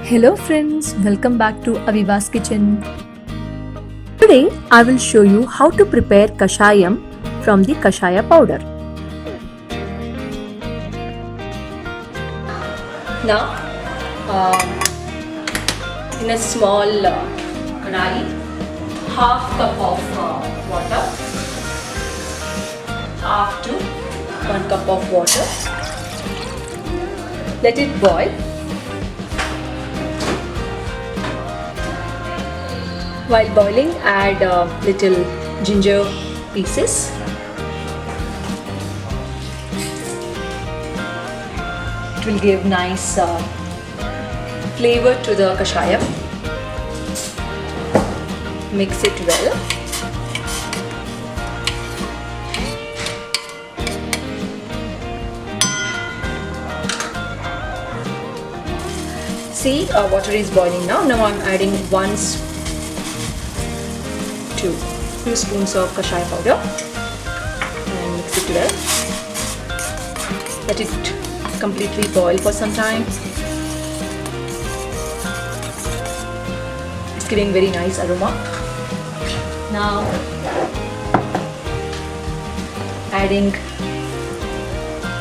Hello friends, welcome back to Aviva's kitchen. Today I will show you how to prepare Kashayam from the Kashaya powder. Now in a small kadai, half cup of water, half to 1 cup of water. Let it boil. While boiling, add little ginger pieces. It will give nice flavor to the kashayam. Mix it well. See, water is boiling now. Now I'm adding 2 spoons of Kashaya powder and mix it well. Let it completely boil for some time. It's giving very nice aroma. Now adding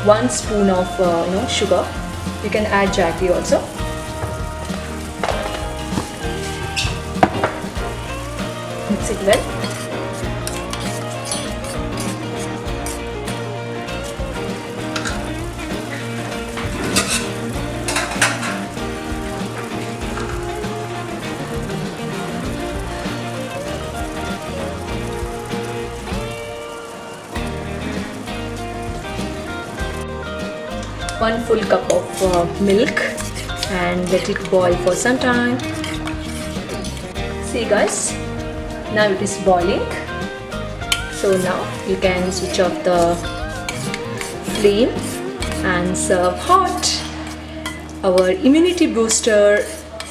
1 spoon of sugar. You can add jaggery also. Mix it well. One full cup of milk and let it boil for some time. See guys, now it is boiling. So now you can switch off the flame and serve hot. Our immunity booster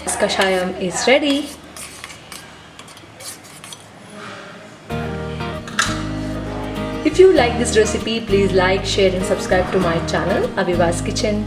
Kashayam is ready. If you like this recipe, please like, share and subscribe to my channel Aviva's Kitchen.